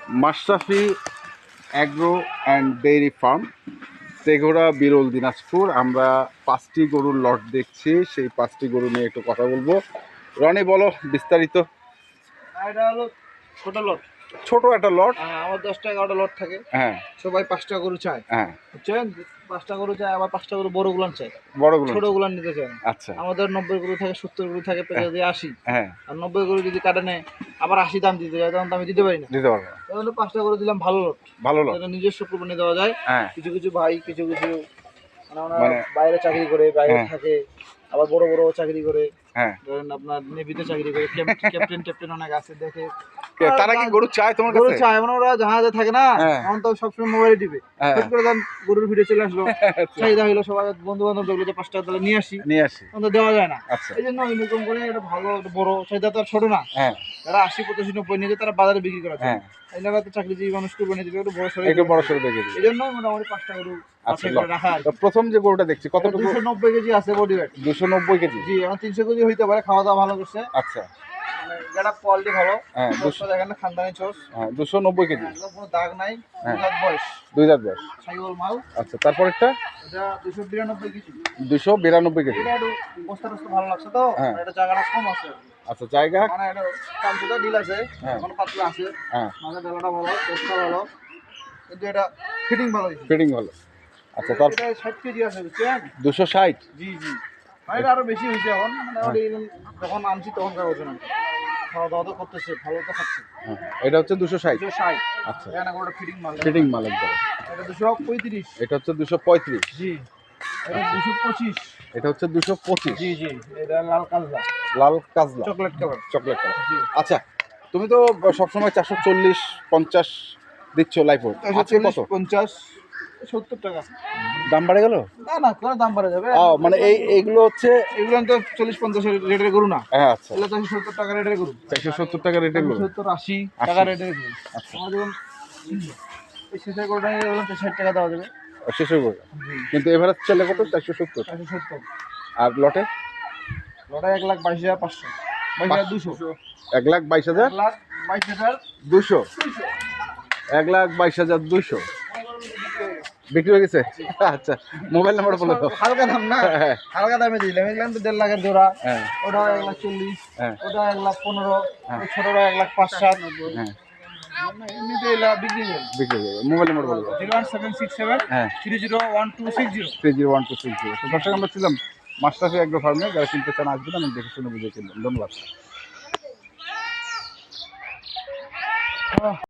Mashrafe agro and dairy farm, তেঘোড়া, বিরল, দিনাজপুর। আমরা 5টি গরুর লট দেখছি, সেই 5টি গরু নিয়ে একটু কথা বলবো। রনি, বলো বিস্তারিত। এটা হলো ছোট লট, ছোট একটা লট। আমার 10টা 11টা লট থাকে। হ্যাঁ, সবাই 5টা গরু চায়। হ্যাঁ, বুঝছেন, 5টা গরু চায়, আবার 5টা গরু বড় গুলান চায়, বড়গুলো। ছোট গুলান নিতে চায় না। আচ্ছা, আমাদের 90 গরু থাকে, 70 গরু থাকে, পেকে দিয়ে 80। হ্যাঁ, আর 90 গরু যদি কাটে নেয় আবার 80 দাম দিতে যায়, তখন তো আমি দিতে পারি না। দিতে পারবো। তাহলে 5টা গরু দিলাম ভালো লট, ভালো লট। যেটা নিজস্ব কোরবানি দেওয়া যায়। হ্যাঁ, কিছু কিছু ভাই, কিছু কিছু ওনারা মানে বাইরে চাকরি করে, বাইরে হ্যাঁ। থাকে, আবার বড় বড় চাকরি করে, হ্যাঁ, ধরেন আপনার নেভিতে চাকরি করে, ক্যাপ্টেন অনেক আছে, দেখে তারা কি গরু চায় তোমার গরু কাছে? চায়। মানে ওরা জাহাজে থাকে না, হ্যাঁ। এখন তো সবসময় মোবাইলে টিপে, হ্যাঁ। ফট করে দেন গরুর ভিডিও চলে আসলো, চাহিদা হইলো, সবাই বন্ধু বান্ধব দেখলো যে 5টা তাহলে নিয়ে আসি, নিয়ে আসি। তখন তো দেওয়া যায় না। আচ্ছা, এই জন্য এরকম করে একটা ভালো একটা বড় চাহিদা তো আর ছোট না। হ্যাঁ, যারা 80, 85, 90 নিয়ে যায় তারা বাজারে বিক্রি করা যায়। হ্যাঁ, এনারা তো চাকরিজীবী মানুষ, কোরবানি দিবে একটু বড় সড়ো, একটু বড় সড়ো দেখে দিই। এই জন্য মোটামুটি 5টা গরু আচ্ছা, বাছাই করে রাখা আর কি। তো প্রথম যে গরুটা দেখছি কতটুকু? 290 কেজি আছে বডি ওয়েট। 290 কেজি। জি, এখন 300 কেজি হইতে পারে, খাওয়া দাওয়া ভালো করছে, আচ্ছা, মানে যেটা কোয়ালিটি ভালো। হ্যাঁ, চোষটা দেখেন না, খানদানি চোষ, হ্যাঁ, 290 কেজি। একদম কোনো দাগ নাই, হ্যাঁ। 2 দাঁত বয়স, 2 দাঁত বয়স। সাইওয়াল মাল। আচ্ছা, তারপরেরটা এটা 292 কেজি। 292 কেজি। এটা একটু বস্তা টস্তা ভালো লাগছে তো, হ্যাঁ। এটা জায়গাটা কম আছে, আচ্ছা, জায়গা। মানে এটা কামচুটা ঢিল আছে, হ্যাঁ। এখন পাতলা আছে, হ্যাঁ, মানে ডালাটা ভালো, টেস্টটা ভালো, কিন্তু এটা ফিটিং ভালো হয়েছে। ফিটিং ভালো। আচ্ছা, তার এটা 60 কেজি আছে, বুঝছেন? 260। জি জি, মানে এটা আরো বেশি হয়েছে এখন, মানে ওটা যখন আনছি তখনকার ওজন আর কি। খাওয়া দাওয়া তো করতেছে, ভালো তো খাচ্ছে। হ্যাঁ, এটা হচ্ছে 260। 260। আচ্ছা, এখানে ওটা ফিটিং মাল, ফিটিং মাল একদম। এটা 235। এটা হচ্ছে 235। জি, এটা 225। এটা হচ্ছে 225। জি জি, এটা লাল কাজলা, লাল কাজলা, চকলেট কালার। Chocolate colour. জি, আচ্ছা, তুমি তো সবসময় 440, 50 দিচ্ছ লাইফ। আজকে কত? 40, 50, 70 টাকা। দাম বাড়ে গেল? না না, কোনো দাম বাড়া যাবে? ও, মানে এইগুলো হচ্ছে, এগুলো তো 40, 50 রেটের গরু না, হ্যাঁ। আচ্ছা, এগুলো তো 70 টাকা রেটের গরু, 470 টাকা রেটের গরু। 70, 80 টাকা রেটের গরু। আচ্ছা, আমার যেমন এই শেষের গরুটা নিয়ে বললাম 60 টাকা দেওয়া যাবে। শেষের গরু। জি, কিন্তু এভারেজ চলে কত? 470। 470। আর লটে ওটা 1,22,500, 22,200, 1,22,200। 1,22,200 বিক্রি হয়ে গেছে। আচ্ছা, মোবাইল নাম্বার বলো তো। হালকা দাম না, হ্যাঁ, হালকা দামে দিলাম, এগুলো তো 1.5 লাখের জোড়া, হ্যাঁ, ওটা 1,40,000, হ্যাঁ, ওটা 1,15,000, হ্যাঁ। ওই ছোটটা 1,05,700। হ্যাঁ, এমনিতে এগুলা বিক্রি করে। বিক্রি হয়ে গেছে। মোবাইল নাম্বার বলো। 01767 হ্যাঁ, 301260। 301260। তো দর্শক, আমরা ছিলাম মাশরাফি অ্যাগ্রো ফার্মে। যারা কিনতে চান আসবেন, আমি দেখে শুনে বুঝে কিনবেন। ধন্যবাদ।